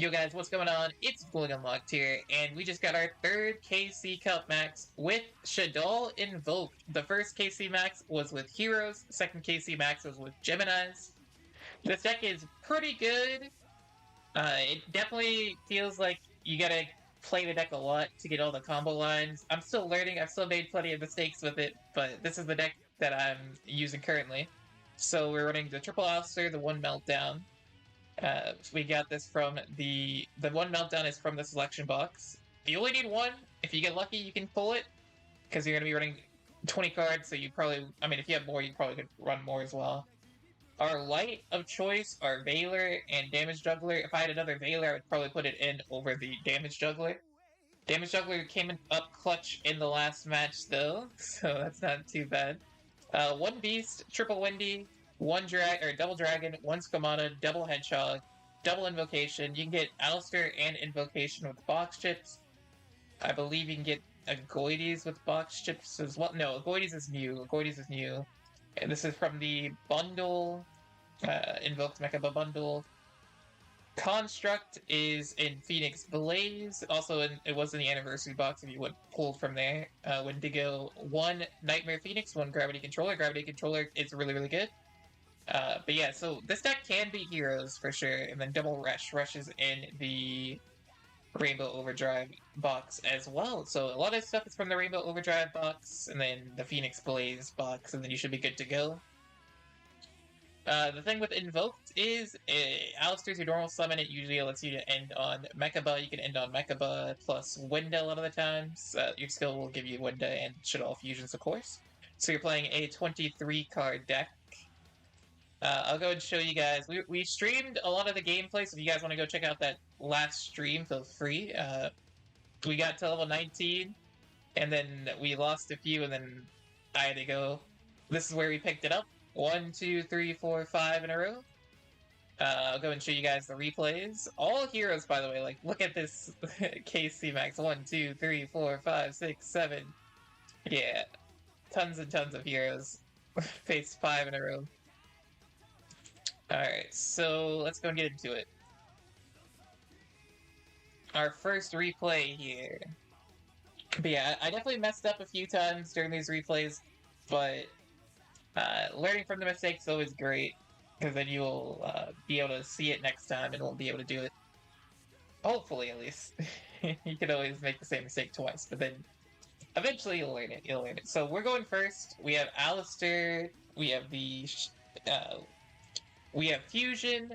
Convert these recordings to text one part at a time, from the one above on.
Yo guys, what's going on? It's Duel Unlocked here, and we just got our third KC Cup max with Shadoll Invoked. The first KC max was with Heroes, second KC max was with Geminis. This deck is pretty good. It definitely feels like you gotta play the deck a lot to get all the combo lines. I'm still learning, I've still made plenty of mistakes with it, but this is the deck that I'm using currently. So we're running the triple Ouster, the one Meltdown. We got this from the one Meltdown is from the selection box. You only need one. If you get lucky, you can pull it, because you're going to be running 20 cards, so you probably, I mean, if you have more, you probably could run more as well. Our light of choice are Veiler and Damage Juggler. If I had another Veiler, I would probably put it in over the Damage Juggler. Damage Juggler came up clutch in the last match, though, so that's not too bad. One Beast, Triple Windy, one double dragon, one Skamata, double hedgehog, double invocation. You can get Alistair and invocation with box chips. I believe you can get a Goides with box chips as well. No, Goides is new. Goides is new. And this is from the bundle, Invoked Mechaba bundle. Construct is in Phoenix Blaze. Also, it was in the anniversary box if you would pull from there. Wendigo, one Nightmare Phoenix, one Gravity Controller. Gravity Controller is really, really good. But yeah, so this deck can beat Heroes for sure, and then double Rush. Rush is in the Rainbow Overdrive box as well. So a lot of stuff is from the Rainbow Overdrive box, and then the Phoenix Blaze box, and then you should be good to go. The thing with Invoked is, Alistair's your normal summon. It usually lets you to end on Mechaba. You can end on Mechaba plus Winda a lot of the times. Your skill will give you Winda and Shadoll fusions, of course. So you're playing a 23 card deck. I'll go and show you guys. We streamed a lot of the gameplay, so if you guys want to go check out that last stream, feel free. We got to level 19, and then we lost a few, and then I had to go. This is where we picked it up. 1, 2, 3, 4, 5 in a row. I'll go and show you guys the replays. All heroes, by the way. Like, look at this KC max. 1, 2, 3, 4, 5, 6, 7. Yeah, tons and tons of heroes. Faced 5 in a row. Alright, so let's go and get into it. Our first replay here. But yeah, I definitely messed up a few times during these replays, but learning from the mistakes is always great, because then you'll be able to see it next time and won't be able to do it. Hopefully, at least. You can always make the same mistake twice, but then eventually you'll learn it. You'll learn it. So we're going first. We have Alistair. We have the we have Fusion,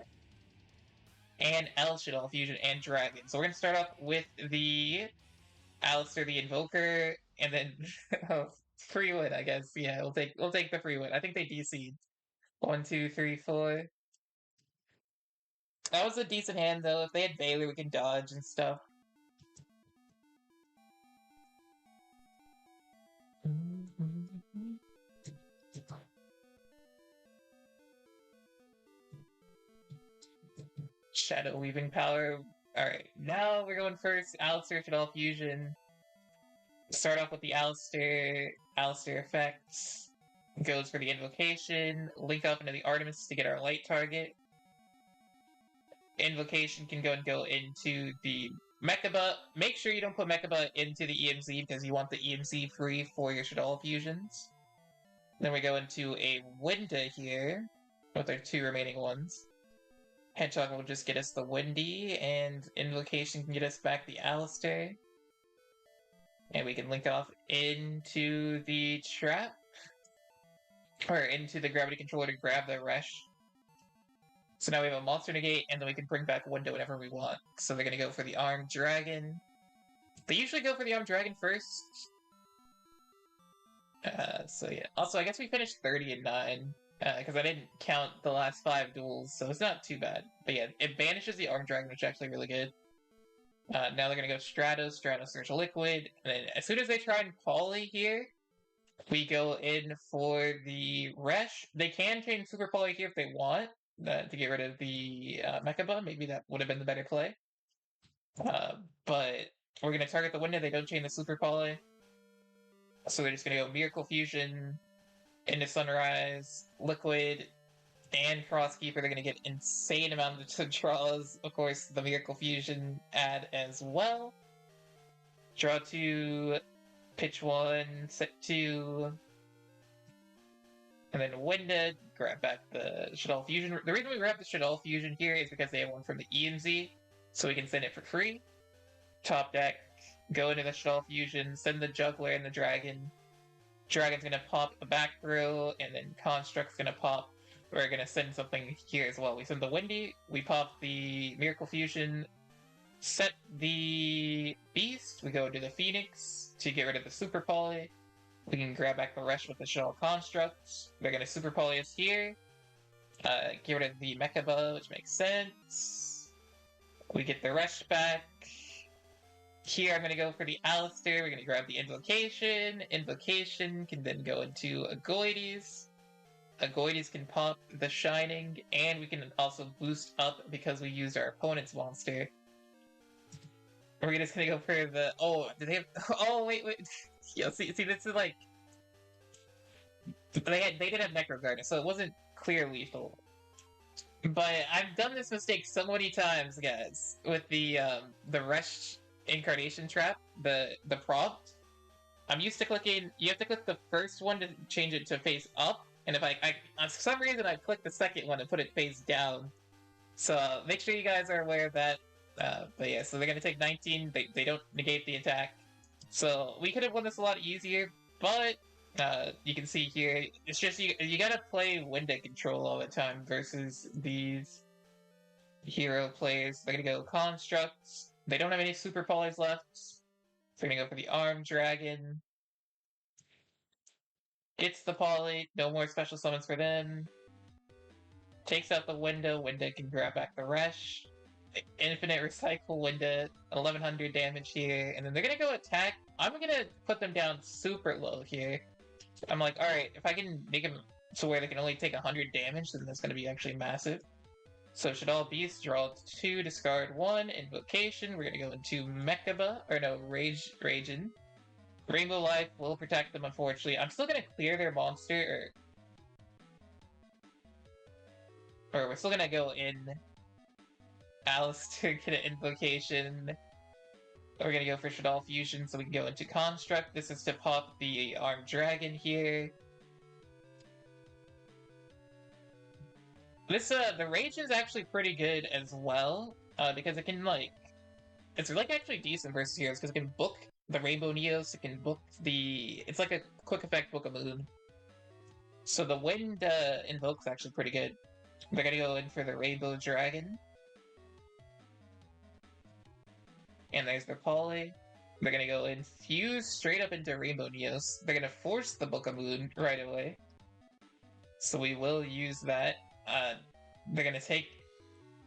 and El Shadoll Fusion, and Dragon. So we're going to start off with the Alistair the Invoker, and then free win, I guess. Yeah, we'll take the free win. I think they DC'd. 1, 2, 3, 4. That was a decent hand, though. If they had Bailey, we can dodge and stuff. Shadow Weaving Power. Alright, now we're going first. Alistair Shadoll Fusion. Start off with the Alistair effects. Goes for the Invocation. Link up into the Artemis to get our light target. Invocation can go into the Mechaba. Make sure you don't put Mechaba into the EMZ, because you want the EMZ free for your Shadoll fusions. Then we go into a Winda here, with our 2 remaining ones. Hedgehog will just get us the Windy, and Invocation can get us back the Alistair. And we can link off into the Trap, or into the Gravity Controller to grab the Rush. So now we have a Monster Negate, and then we can bring back Window whenever we want. So they're going to go for the Armed Dragon. They usually go for the Armed Dragon first. So yeah. Also, I guess we finished 30 and 9. Because I didn't count the last 5 duels, so it's not too bad. But yeah, it banishes the Armed Dragon, which is actually really good. Now they're going to go Stratos, Search Liquid, and then as soon as they try and Poly here, we go in for the Resh. They can change Super Poly here if they want, to get rid of the Mechaba. Maybe that would have been the better play. But we're going to target the window. They don't chain the Super Poly. So they're just going to go Miracle Fusion, into Sunrise, Liquid, and Frostkeeper, they're going to get insane amount of draws. Of course, the Miracle Fusion add as well. Draw 2, pitch 1, set 2, and then Winda, grab back the Shadoll Fusion. The reason we grab the Shadoll Fusion here is because they have one from the EMZ, so we can send it for free. Top deck, go into the Shadoll Fusion, send the Juggler and the Dragon. Dragon's gonna pop a back row, and then Construct's gonna pop. We're gonna send something here as well. We send the Windy, we pop the Miracle Fusion, set the Beast, we go to the Phoenix to get rid of the Super Poly. We can grab back the rest with the Shadoll Constructs. They're gonna Super Poly us here. Get rid of the Mechaba, which makes sense. We get the rest back. Here I'm going to go for the Alistair. We're going to grab the Invocation. Invocation can then go into Agoides. Agoides can pop the Shining, and we can also boost up because we used our opponent's monster. We're just going to go for the... Oh, did they have... Oh, wait. Yeah, see, this is like... They did have Necroguard, so it wasn't clear lethal. But I've done this mistake so many times, guys, with the Resh Incarnation Trap, the prompt. I'm used to clicking... You have to click the first one to change it to face up, and if I for some reason I clicked the second one and put it face down. So make sure you guys are aware of that. But yeah, so they're gonna take 19. They don't negate the attack. So we could have won this a lot easier, but you can see here, it's just you gotta play Winda control all the time versus these hero players. They're gonna go Constructs. They don't have any Super Polys left. So they're gonna go for the Armed Dragon. Gets the Poly, no more special summons for them. Takes out the Winda, Winda can grab back the Resh. Infinite Recycle Winda, 1100 damage here, and then they're gonna go attack. I'm gonna put them down super low here. I'm like, alright, if I can make them to where they can only take 100 damage, then that's gonna be actually massive. So Shadoll Beast, draw 2, discard 1, Invocation. We're gonna go into Mechaba, or no, Ragin. Rainbow Life will protect them, unfortunately. I'm still gonna clear their monster, or we're still gonna go in Alistair, get an Invocation. We're gonna go for Shadoll Fusion so we can go into Construct. This is to pop the Armed Dragon here. This, the Rage is actually pretty good as well, because it can, like... It's like actually decent versus heroes, because it can book the Rainbow Neos, it can book the... It's like a quick effect Book of Moon. So the Wind Invoke's actually pretty good. They're gonna go in for the Rainbow Dragon. And there's their Poly. They're gonna go infuse straight up into Rainbow Neos. They're gonna force the Book of Moon right away. So we will use that. They're gonna take...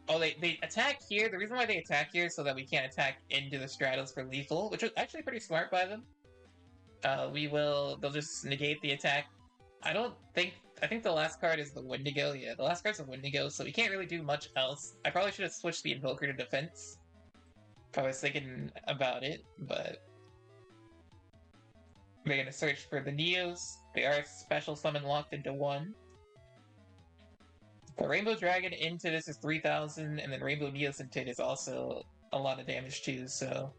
Oh, they attack here. The reason why they attack here is so that we can't attack into the Stratos for lethal, which was actually pretty smart by them. They'll just negate the attack. I think the last card is the Wendigo. Yeah, the last card's the Wendigo, so we can't really do much else. I probably should have switched the Invoker to defense if I was thinking about it, but... They're gonna search for the Neos. They are special summon locked into 1. The Rainbow Dragon into this is 3,000, and then Rainbow Neos into it is also a lot of damage too, so...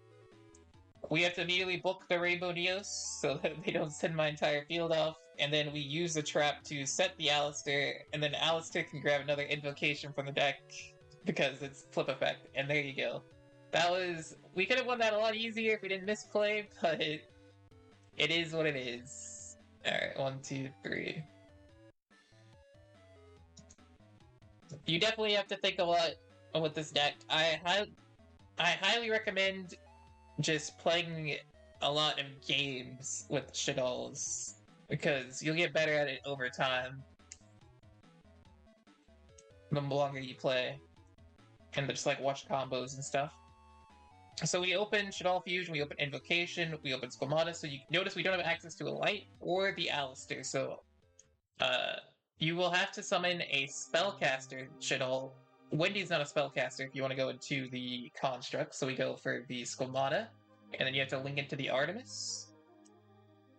We have to immediately book the Rainbow Neos so that they don't send my entire field off, and then we use the trap to set the Alistair, and then Alistair can grab another Invocation from the deck because it's flip effect, and there you go. That was... We could have won that a lot easier if we didn't misplay, but it is what it is. Alright, 1, 2, 3. You definitely have to think a lot with this deck. I highly recommend just playing a lot of games with Shadolls, because you'll get better at it over time the longer you play, and just like watch combos and stuff. So we open Shadoll Fusion, we open Invocation, we open Squamata, so you notice we don't have access to a Light or the Alistair, so you will have to summon a Spellcaster Shadoll. Wendy's not a Spellcaster if you want to go into the Construct, so we go for the Squamata, and then you have to link into the Artemis.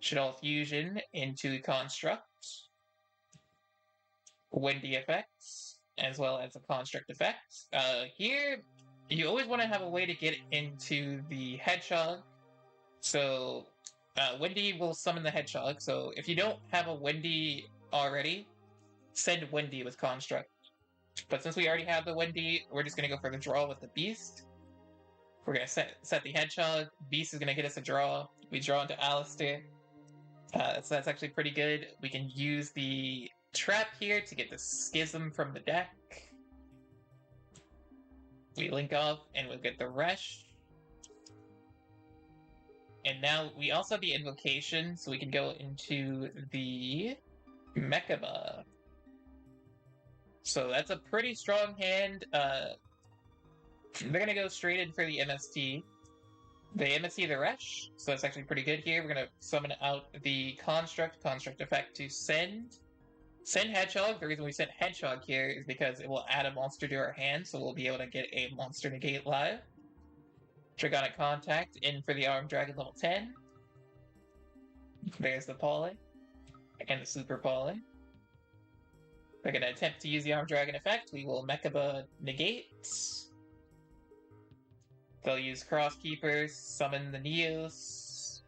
Shadoll Fusion into Construct. Windy effects, as well as a construct effect. Here, you always want to have a way to get into the hedgehog. So, Windy will summon the hedgehog. So, if you don't have a Windy already, send Windy with construct. But since we already have the Windy, we're just going to go for the draw with the beast. We're going to set the hedgehog. Beast is going to get us a draw. We draw into Alistair. So that's actually pretty good. We can use the trap here to get the schism from the deck. We link off and we'll get the rush. And now we also have the invocation, so we can go into the Mechaba. So that's a pretty strong hand. They're gonna go straight in for the MST. They MST the rush, so that's actually pretty good here. We're gonna summon out the construct effect to send Hedgehog. The reason we sent Hedgehog here is because it will add a monster to our hand, so we'll be able to get a monster negate live. Dragonic Contact in for the Armed Dragon level 10. There's the Poly. And the Super Poly. We're gonna attempt to use the Armed Dragon effect. We will Mechaba negate. They'll use Crosskeepers, summon the Neos.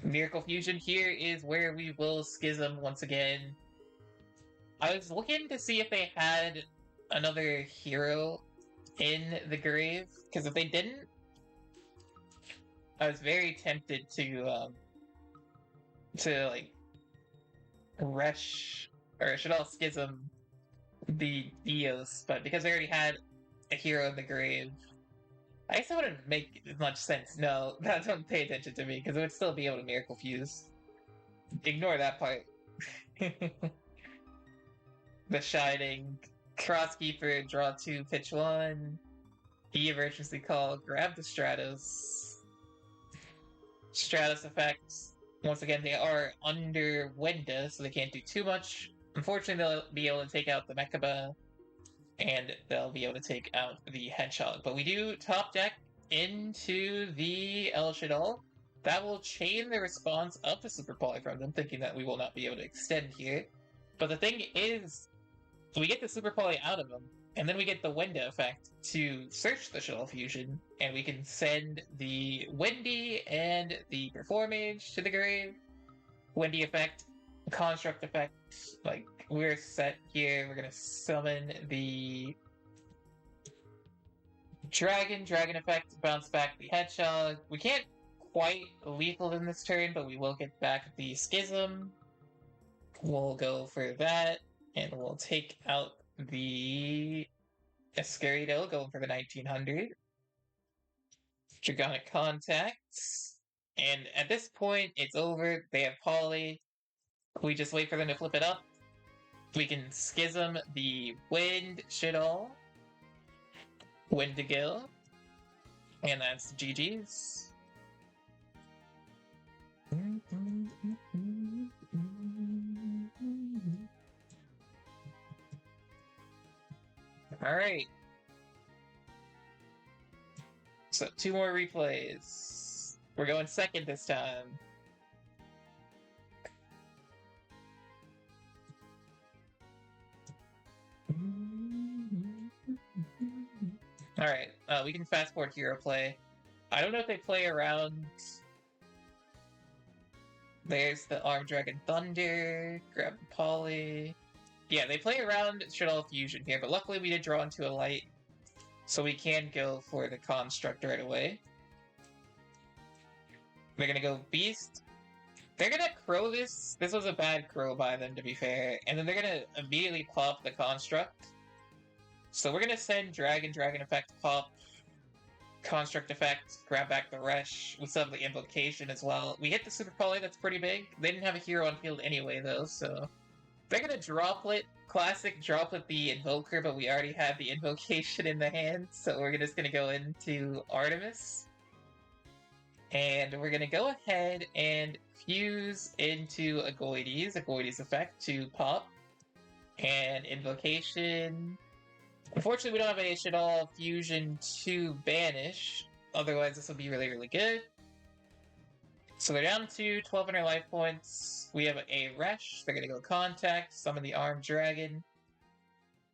Miracle Fusion here is where we will Schism once again. I was looking to see if they had another hero in the grave, because if they didn't, I was very tempted to like rush or Shadoll Schism the Eos, but because they already had a hero in the grave, I guess it wouldn't make as much sense. No, don't pay attention to me, because it would still be able to Miracle Fuse. Ignore that part. The Shining, Crosskeeper, draw 2, pitch 1. Emergency Call, grab the Stratos. Stratos effects. Once again, they are under Wenda, so they can't do too much. Unfortunately, they'll be able to take out the Mechaba, and they'll be able to take out the Hedgehog. But we do top deck into the El Shadoll. That will chain the response of the Super Poly from them, thinking that we will not be able to extend here. But the thing is, we get the Super Poly out of them, and then we get the Wenda effect to search the Shadoll Fusion, and we can send the Wendy and the Performage to the grave. Wendy effect, Construct effect, like, we're set here. We're gonna summon the Dragon effect, bounce back the Hedgehog. We can't quite lethal in this turn, but we will get back the Schism. We'll go for that, and we'll take out the Escarido, going for the 1900. Dragonic Contact. And at this point, it's over. They have Poly. We just wait for them to flip it up. We can Schism the Wind Shadoll, Windigo, and that's GG's. Alright. So 2 more replays. We're going second this time. Alright, we can fast forward hero play. I don't know if they play around. There's the Armed Dragon Thunder, grab the Poly. Yeah, they play around Shadoll Fusion here, but luckily we did draw into a light, so we can go for the Construct right away. They're gonna go Beast. They're gonna Crow this. This was a bad Crow by them, to be fair. And then they're gonna immediately pop the Construct. So we're gonna send Dragon effect, pop, Construct effect, grab back the Rush. We still have the Invocation as well. We hit the Super Poly, that's pretty big. They didn't have a hero on field anyway, though, so... They're gonna Droplet, classic Droplet the Invoker, but we already have the Invocation in the hand, so we're just gonna go into Artemis. And we're gonna go ahead and fuse into Agoides effect to pop. And Invocation... Unfortunately, we don't have a Shadoll Fusion to banish, otherwise this would be really, really good. So they're down to 1,200 life points. We have a Resh. They're going to go Contact, summon the Armed Dragon.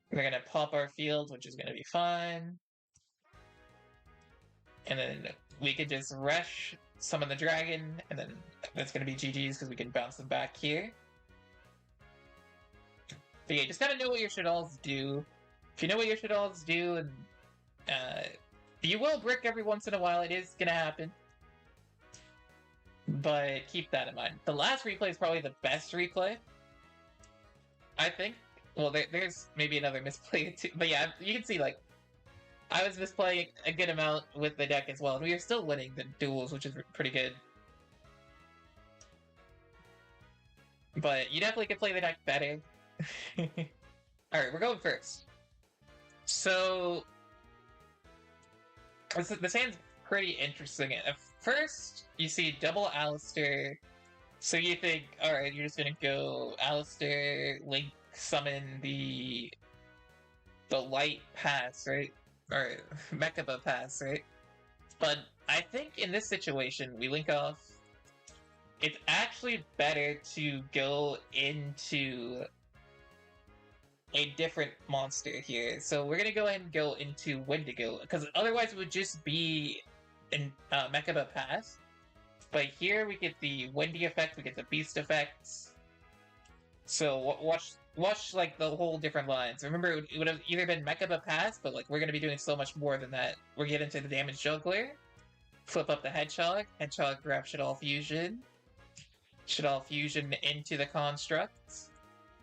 They're going to pop our field, which is going to be fine. And then we could just Resh, summon the Dragon, and then that's going to be GG's because we can bounce them back here. But yeah, just gotta know what your Shadolls do. If you know what your Shadolls do, and you will brick every once in a while, it is gonna happen. But keep that in mind. The last replay is probably the best replay, I think. Well, there's maybe another misplay too. But yeah, you can see, like, I was misplaying a good amount with the deck as well, and we are still winning the duels, which is pretty good. But you definitely can play the deck better. Alright, we're going first. So, this hand's pretty interesting. At first, you see double Alistair, so you think, alright, you're just gonna go Alistair, Link, summon the Light Pass, right? Or Mechaba Pass, right? But I think in this situation, we link off. It's actually better to go into a different monster here. So we're gonna go ahead and go into Wendigo, because otherwise it would just be in Mechaba Pass. But here we get the Wendy effect, we get the Beast effects. So watch like the whole different lines. Remember, it would have either been Mechaba Pass, but like we're gonna be doing so much more than that. We're getting to the Damage Juggler, flip up the Hedgehog, grab Shadoll Fusion, Shadoll Fusion into the Construct.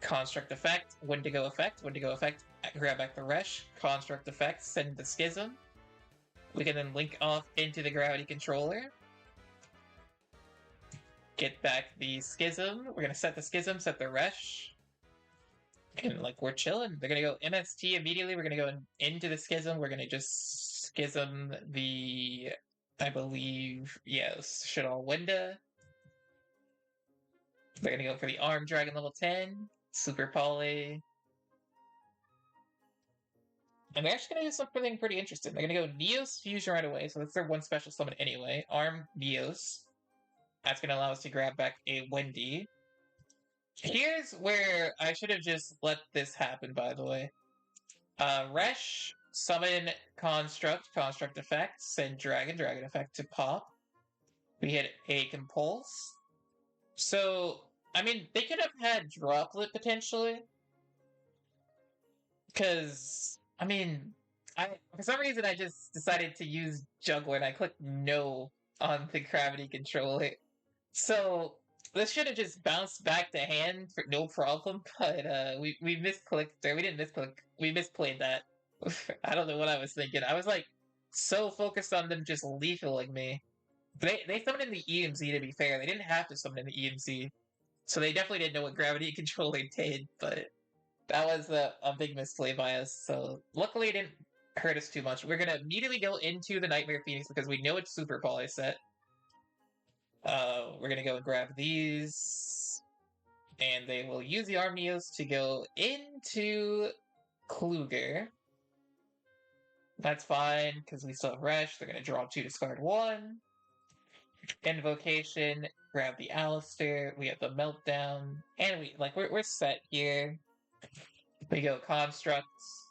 Construct effect, Wendigo effect, grab back the Resh, Construct effect, send the Schism. We can then link off into the Gravity Controller. Get back the Schism. We're gonna set the Schism, set the Resh. And like, we're chilling. They're gonna go MST immediately. We're gonna go into the Schism. We're gonna just Schism the, I believe, yes, Shadoll Winda. They're gonna go for the Armed Dragon level 10. Super Poly. And they're actually going to do something pretty interesting. They're going to go Neos Fusion right away, so that's their one special summon anyway. Armed Neos. That's going to allow us to grab back a Wendy. Here's where I should have just let this happen, by the way. Resh, summon Construct effect, send Dragon effect to pop. We hit a Compulse. So, I mean, they could have had Droplet potentially. Because, I mean, for some reason I just decided to use Juggler and I clicked no on the Gravity Controller. So, this should have just bounced back to hand for no problem, but we misclicked, or we didn't misclick, we misplayed that. I don't know what I was thinking. I was like, so focused on them just lethaling me. They summoned in the EMZ, to be fair. They didn't have to summon in the EMZ. So they definitely didn't know what Gravity Controller did, but that was a big misplay by us. So luckily it didn't hurt us too much. We're going to immediately go into the Nightmare Phoenix because we know it's Super Poly set. We're going to go and grab these. And they will use the Armneos to go into Kluger. That's fine, because we still have Resh. They're going to draw 2, discard 1. Invocation, grab the Alistair. We have the Meltdown. And we're set here. We go Constructs.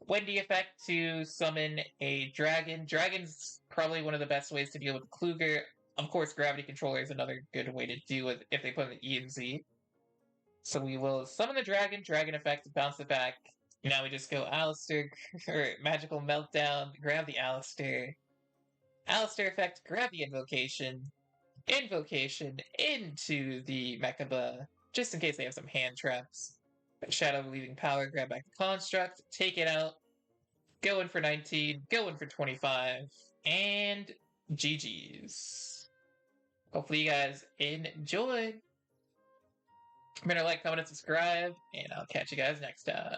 Wendy effect to summon a Dragon. Dragon's probably one of the best ways to deal with Kluger. Of course, Gravity Controller is another good way to deal with if they put in the EMZ. So we will summon the Dragon effect, bounce it back. Now we just go Alistair, or Magical Meltdown, grab the Alistair. Alistair effect, grab the Invocation. Invocation into the Mechaba, just in case they have some hand traps. Shadow leaving power, grab back the Construct, take it out, go in for 19, go in for 25, and GG's. Hopefully you guys enjoyed. Remember to like, comment, and subscribe, and I'll catch you guys next time.